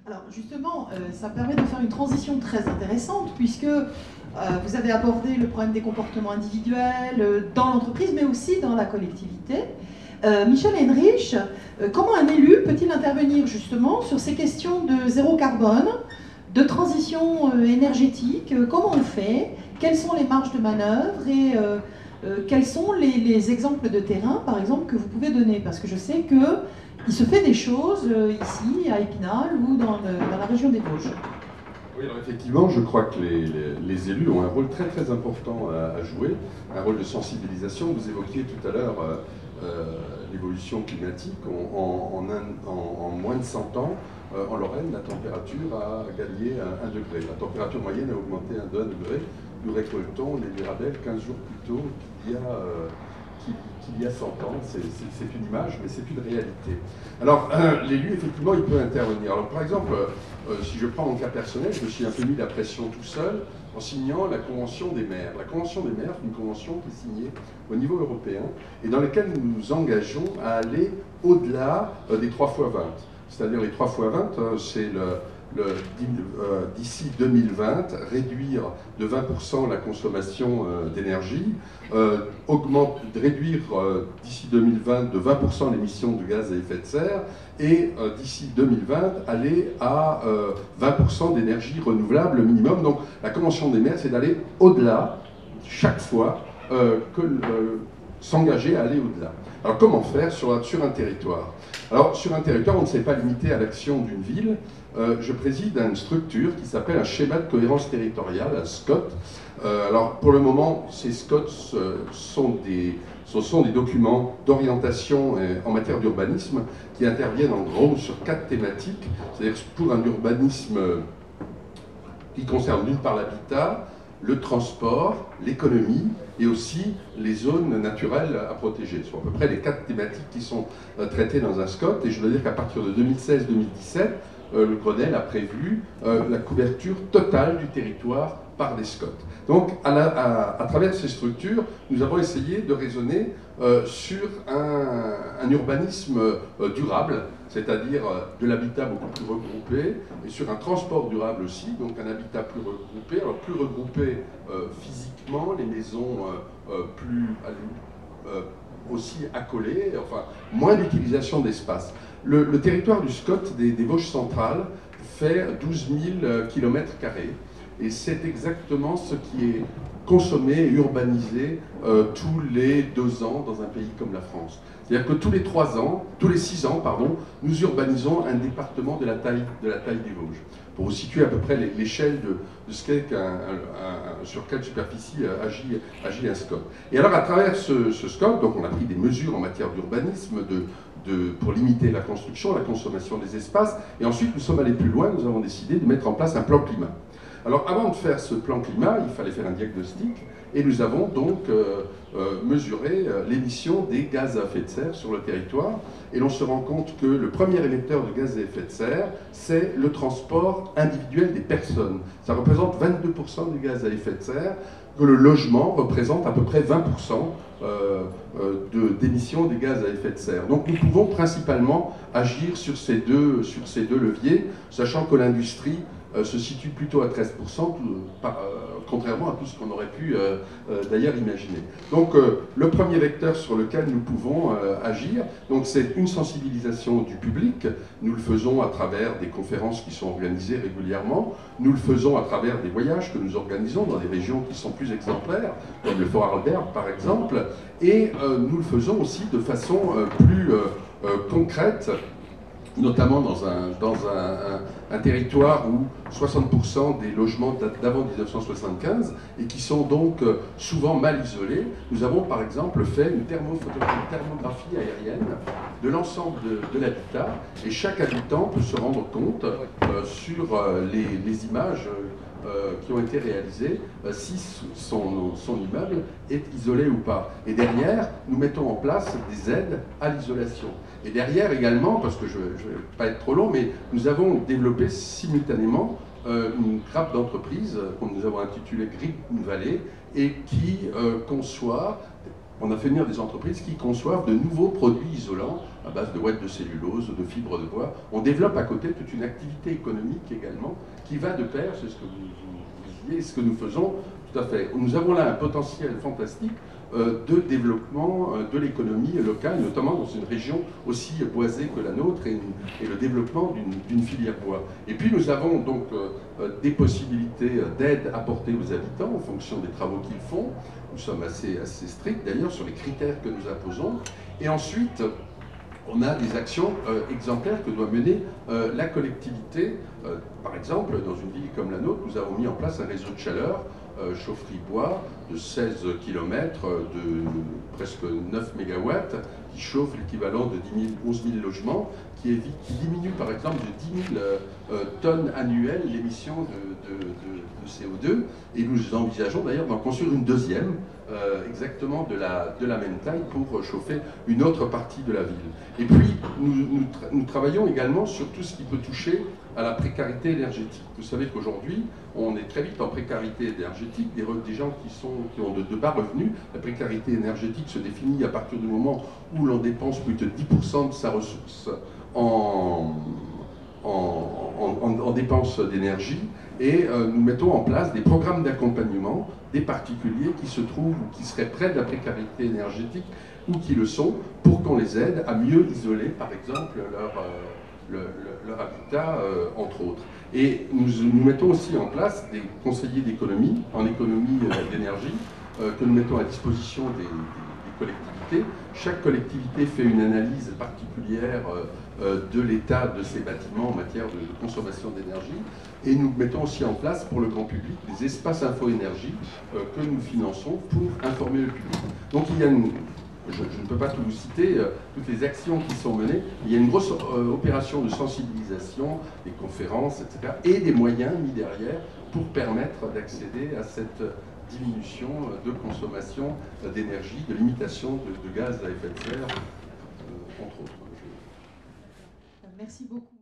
Alors justement, ça permet de faire une transition très intéressante puisque vous avez abordé le problème des comportements individuels dans l'entreprise mais aussi dans la collectivité. Michel Henrich, comment un élu peut-il intervenir justement sur ces questions de zéro carbone, de transition énergétique? Comment on fait? Quelles sont les marges de manœuvre et quels sont les exemples de terrain, par exemple, que vous pouvez donner? Parce que je sais qu'il se fait des choses ici, à Épinal ou dans la région des Vosges. Oui, alors effectivement, je crois que les élus ont un rôle très très important à jouer, un rôle de sensibilisation. Vous évoquiez tout à l'heure l'évolution climatique. En moins de 100 ans, en Lorraine, la température a gagné 1 degré. La température moyenne a augmenté de 1 degré. Nous récoltons les mirabelles 15 jours plus tôt qu'il y a 100 ans. C'est une image, mais c'est une réalité. Alors, l'élu, effectivement, il peut intervenir. Alors, par exemple, si je prends mon cas personnel, je me suis un peu mis la pression tout seul en signant la Convention des maires. La Convention des maires, c'est une convention qui est signée au niveau européen et dans laquelle nous nous engageons à aller au-delà des 3 fois 20. C'est-à-dire les 3 fois 20, c'est d'ici 2020, réduire de 20% la consommation d'énergie, réduire d'ici 2020 de 20% l'émission de gaz à effet de serre, et d'ici 2020, aller à 20% d'énergie renouvelable minimum. Donc la Convention des maires, c'est d'aller au-delà, chaque fois, s'engager à aller au-delà. Alors comment faire sur un territoire? Alors sur un territoire, on ne s'est pas limité à l'action d'une ville. Je préside une structure qui s'appelle un schéma de cohérence territoriale, un SCOT. Alors pour le moment, ces SCOT sont des documents d'orientation en matière d'urbanisme qui interviennent en gros sur 4 thématiques, c'est-à-dire pour un urbanisme qui concerne d'une part l'habitat, le transport, l'économie et aussi les zones naturelles à protéger. Ce sont à peu près les 4 thématiques qui sont traitées dans un SCOT, et je dois dire qu'à partir de 2016-2017, le Grenelle a prévu la couverture totale du territoire par des SCOT. Donc, à travers ces structures, nous avons essayé de raisonner sur un urbanisme durable, c'est-à-dire de l'habitat beaucoup plus regroupé, et sur un transport durable aussi, donc un habitat plus regroupé, alors plus regroupé physiquement, les maisons aussi accolées, enfin moins d'utilisation d'espace. Le territoire du SCOT des Vosges centrales fait 12 000 km², et c'est exactement ce qui est consommé et urbanisé tous les 2 ans dans un pays comme la France. C'est-à-dire que tous les 6 ans, nous urbanisons un département de la taille des Vosges. Pour vous situer à peu près l'échelle de ce qu'est sur quelle superficie agit un SCOT. Et alors à travers ce SCOT, donc on a pris des mesures en matière d'urbanisme, pour limiter la construction, la consommation des espaces, et ensuite nous sommes allés plus loin, nous avons décidé de mettre en place un plan climat. Alors avant de faire ce plan climat, il fallait faire un diagnostic, et nous avons donc mesuré l'émission des gaz à effet de serre sur le territoire, et l'on se rend compte que le premier émetteur de gaz à effet de serre, c'est le transport individuel des personnes. Ça représente 22% des gaz à effet de serre, que le logement représente à peu près 20% d'émissions des gaz à effet de serre. Donc nous pouvons principalement agir sur ces deux leviers, sachant que l'industrie se situe plutôt à 13%, contrairement à tout ce qu'on aurait pu d'ailleurs imaginer. Donc le premier vecteur sur lequel nous pouvons agir, c'est une sensibilisation du public. Nous le faisons à travers des conférences qui sont organisées régulièrement, nous le faisons à travers des voyages que nous organisons dans des régions qui sont plus exemplaires, comme le Fort Arlberg par exemple, et nous le faisons aussi de façon plus concrète, notamment dans un territoire où 60% des logements datent d'avant 1975 et qui sont donc souvent mal isolés. Nous avons par exemple fait une thermographie aérienne de l'ensemble de l'habitat, et chaque habitant peut se rendre compte sur les images qui ont été réalisées si son immeuble est isolé ou pas. Et derrière, nous mettons en place des aides à l'isolation. Et derrière également, parce que je ne vais pas être trop long, mais nous avons développé simultanément une grappe d'entreprise que nous avons intitulée Green Valley, et qui conçoit on a fait venir des entreprises qui conçoivent de nouveaux produits isolants à base de ouate de cellulose, de fibres de bois. On développe à côté toute une activité économique également qui va de pair, c'est ce que vous disiez, ce que nous faisons tout à fait. Nous avons là un potentiel fantastique de développement de l'économie locale, notamment dans une région aussi boisée que la nôtre, et le développement d'une filière bois. Et puis nous avons donc des possibilités d'aide apportée aux habitants en fonction des travaux qu'ils font. Nous sommes assez stricts d'ailleurs sur les critères que nous imposons. Et ensuite, on a des actions exemplaires que doit mener la collectivité. Par exemple, dans une ville comme la nôtre, nous avons mis en place un réseau de chaleur chaufferie bois de 16 km, de presque 9 MW, qui chauffe l'équivalent de 11 000 logements, qui diminue par exemple de 10 000 tonnes annuelles l'émission de CO2. Et nous envisageons d'ailleurs d'en construire une deuxième, exactement de la même taille, pour chauffer une autre partie de la ville. Et puis nous travaillons également sur tout ce qui peut toucher à la précarité énergétique. Vous savez qu'aujourd'hui, on est très vite en précarité énergétique, des gens qui ont de bas revenus. La précarité énergétique se définit à partir du moment où l'on dépense plus de 10% de sa ressource en dépenses d'énergie, et nous mettons en place des programmes d'accompagnement des particuliers qui se trouvent ou qui seraient près de la précarité énergétique ou qui le sont, pour qu'on les aide à mieux isoler, par exemple, leur habitat, entre autres. Et nous mettons aussi en place des conseillers d'économie, en économie d'énergie, que nous mettons à disposition des collectivités. Chaque collectivité fait une analyse particulière de l'état de ses bâtiments en matière de consommation d'énergie, et nous mettons aussi en place pour le grand public des espaces info-énergie que nous finançons pour informer le public. Donc il y a je ne peux pas tout vous citer, toutes les actions qui sont menées. Il y a une grosse opération de sensibilisation, des conférences, etc., et des moyens mis derrière pour permettre d'accéder à cette diminution de consommation d'énergie, de limitation de gaz à effet de serre, entre autres. Merci beaucoup.